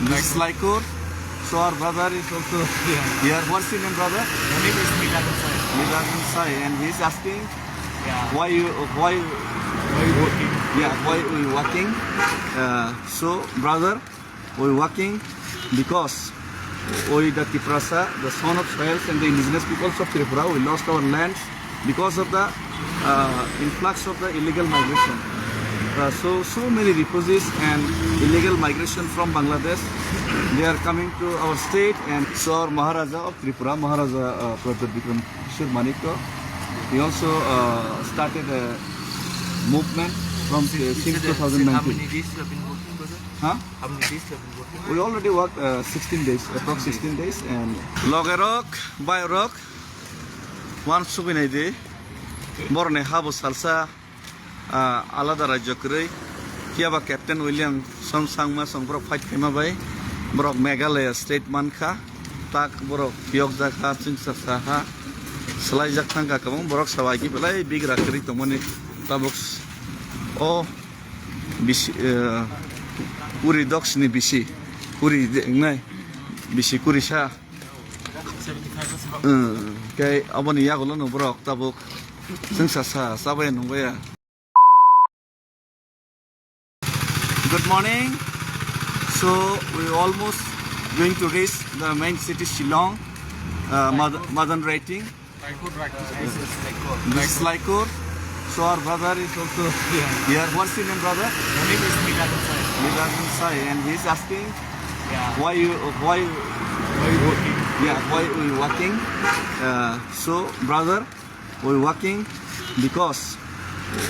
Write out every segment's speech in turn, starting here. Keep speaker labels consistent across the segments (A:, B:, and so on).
A: This is Laikur. So our brother is also here. What's your name, brother?
B: My name is Milagan Sai.
A: Milagan Sai, and he's asking
B: Yeah.
A: why you
B: working?
A: why we working. So brother, we working because we the Tiprasa, the son of Soils and the indigenous peoples of Tripura, we lost our lands because of the influx of the illegal migration. So many refugees and illegal migration from Bangladesh, they are coming to our state. And so our Maharaja of Tripura, Maharaja Pratap Vikram Kishore Manikya, he also started a movement from since
B: How
A: 2019.
B: many days you have been working, brother?
A: Huh?
B: How many days you have been working?
A: We already worked 16 days, approx 16 days, and Logerok, Bayrok, one Subinade, Borne Habu Salsa, Alada Rajakuri, Kiaba Captain William Som Sangma, some Brok Fight Kemabai, Brok Meghalaya State Manka, Tak Borok Yogzaka, Chingsaka, Salajak Tanka Kamon, Borok Sawaki, Belay, Big Rakri, Tomoni, Tabox, oh, Uri dogs ni bisi, Uri ngai, bisi kurisha.
B: 75
A: Kay abon iya ko no bro tabuk sing sa sabay no baya. Good morning. So we almost going to reach the main city Shillong. Madan rating. This is Laikur. So our brother is also here. What's your name, brother?
B: My name is Milagan Sai.
A: Milagan Sai, and he's asking
B: Yeah.
A: why
B: working?
A: why we working. So brother, we working because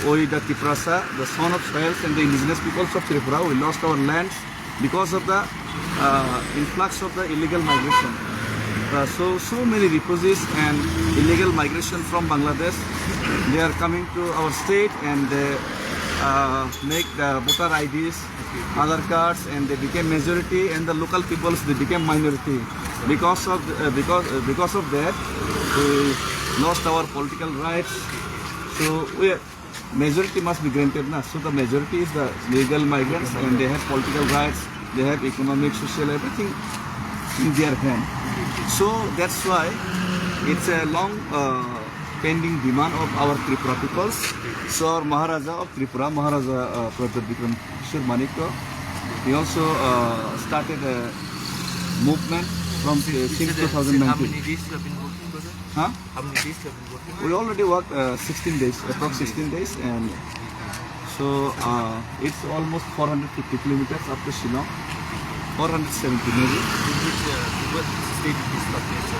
A: we the Tiprasa, the son of Soils and the indigenous peoples of Tripura, we lost our lands because of the influx of the illegal migration. So many refugees and illegal migration from Bangladesh, they are coming to our state, and they make the voter IDs, Aadhaar cards, and they became majority, and the local peoples, they became minority. Because of that, we lost our political rights. So majority must be granted now. So the majority is the legal migrants, and they have political rights, they have economic, social, everything in their hand. So that's why it's a long pending demand of our Tripura peoples. So our Maharaja of Tripura, Maharaja Pratap Vikram Kishore Manikya, he also started a movement from since
B: How many
A: 2019.
B: days you have been working, brother?
A: Huh?
B: How many days you have been working?
A: We already worked 16 days, approx 16 days, and so it's almost 450 kilometers up to Shillong, 470 maybe.
B: What state is located?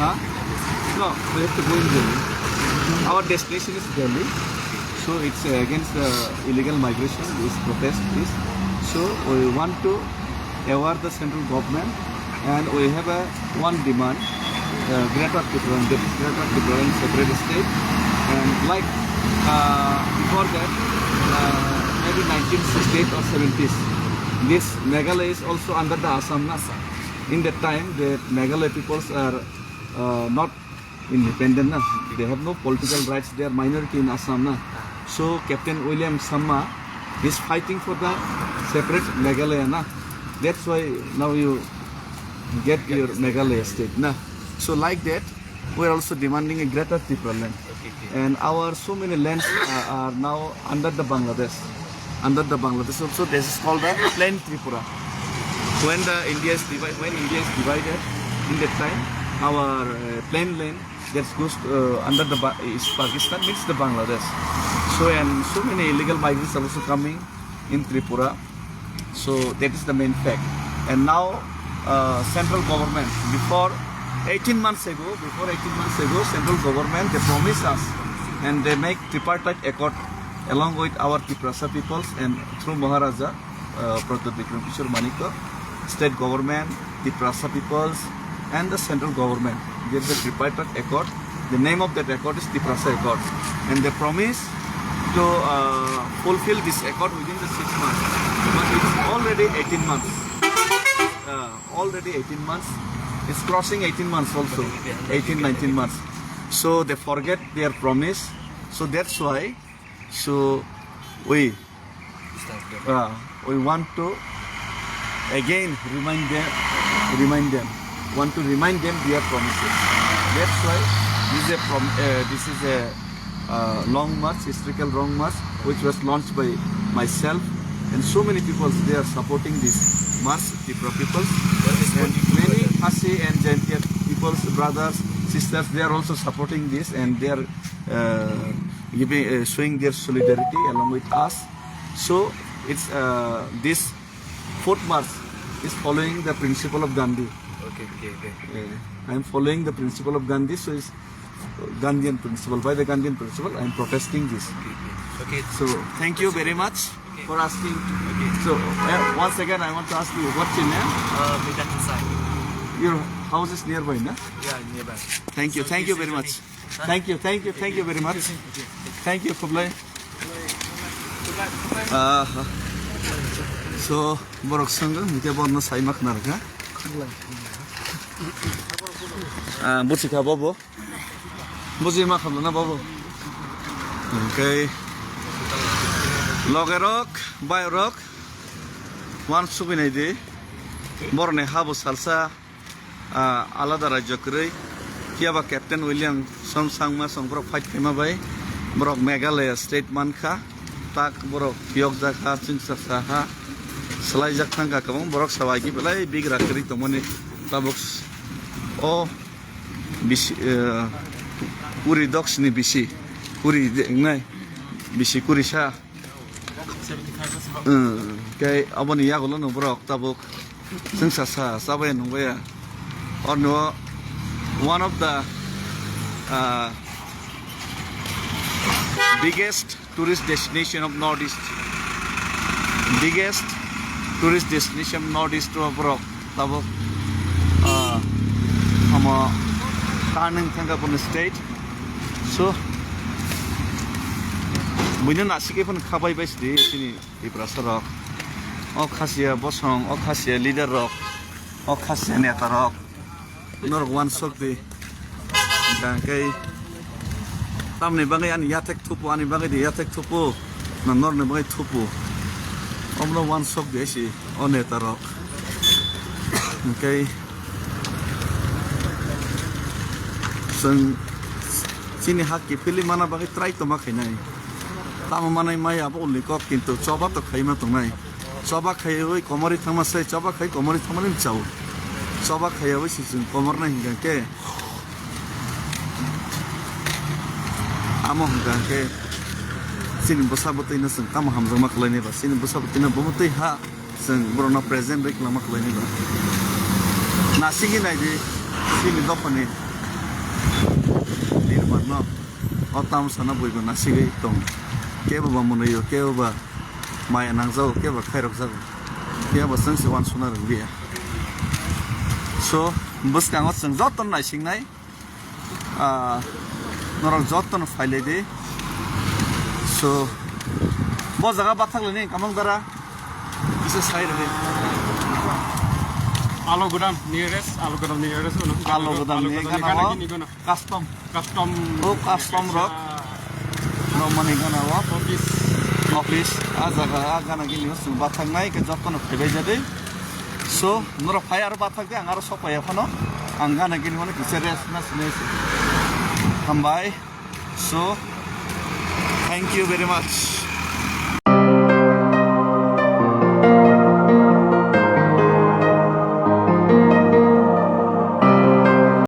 A: Huh? No, we have to go in Delhi. Our destination is Delhi, so it's against the illegal migration, this protest is. So we want to award the central government, and we have one demand, Greater Tripura, Greater Tripura in separate state, and like before that, maybe 1968 or 70s, this Meghalaya is also under the Assam. In that time, the Meghalaya peoples are not independent. They have no political rights. They are minority in Assam. So Captain William Samma is fighting for the separate Meghalaya. That's why now you get your Meghalaya state. So like that, we are also demanding a Greater Tripura land. And our so many lands are now under the Bangladesh. Also, this is called the Plain Tripura. When India is divided, in that time, our plain land that goes under the is Pakistan, means the Bangladesh. So and so many illegal migrants are also coming in Tripura. So that is the main fact. And now central government, before 18 months ago, central government, they promised us, and they make tripartite accord along with our Tiprasa peoples, and through Maharaja Pratap Vikram Kishore Manikya, state government, Tiprasa peoples, and the central government. There is a tripartite accord. The name of that accord is Tiprasa Accord, and they promise to fulfill this accord within the 6 months. But it's already 18 months. Already 18 months. It's crossing 18 months also. 18, 19 months. So they forget their promise. So that's why. So we want to again remind them, want to remind them their promises. That's why this is a long march, historical long march, which was launched by myself and so many people. They are supporting this march, Tripura peoples, and many Khasi and Jaintia peoples, brothers, sisters. They are also supporting this, and they are showing their solidarity along with us. So it's this fourth march is following the principle of Gandhi.
B: Okay.
A: I am following the principle of Gandhi, so it's Gandhian principle. By the Gandhian principle, I am protesting this.
B: Okay.
A: So thank you very much for asking. So once again, I want to ask you, what's your name?
B: Vedat Desai.
A: Your house is nearby, no?
B: Yeah, nearby.
A: Thank you very much. Thank you very much. Thank you, Kublai. So, borok sangga, mungkin borno saimak narga. Buci ka bobo? Buci mak hamlo na bobo. Okay. Logerok, bayrok, wan subinai di, borne habu salsa, alada rajakuri, kiaba Captain William Songma Songbrok fight kema bay, borok Meghalaya state manka, tak borok Yogzaka Chingsaka, Salajak Tanga kamong borok sawagi belai big rakri tomoni taboks o bisi uri doks ni bisi uri ngai bisi kurisha. Kay abon iya gulo no borok tabok singsa sabay no baya or no one of the biggest tourist destination of Northeast, biggest tourist destination of Northeast to borok tabok ama turning Thangapon state. So Bunya nasi ke pun kabai bais di sini di Prasarok. Oh Khasia Bosong, oh Khasia leader rock, oh Khasia neta rock. Nor one sok di. Dan kay tam ni bagai ani yatek tupu ani bagai di yatek tupu. Nor ni bagai tupu. Omlo one sok di si oh neta rock. Okay. Sini haki pilih mana bagai try to makai nai. Tama manai mai abo ulikok kintu coba to khai ma tungai coba khai oi komori thama sai coba khai komori thamalim chau coba khai oi sisun komor na hinga ke amo hinga ke sini bosabotai na sung tama hamza maklai ne ba sini bosabotai na bomotai ha sung borona present rek la maklai ne ba nasigi nai de sini dopane nirman no otam sana boigo nasigi tong keba ba munayo keba ba maya nangzau keba khairok zau keba sangsi wan sunar bia. So bus kangot sang joton nai singnai norok joton faile de. So bo jaga bathak leni kamang dara isa sai re
C: Alogodam nearest
A: Alogodam ni kana custom oh custom rock no money gonna walk office azaga gana gini sung bathang nai ke joton phebe jade. So noro fire bathak de angaro sopaya phono angana gini mone serious na sine kambai. So thank you very much.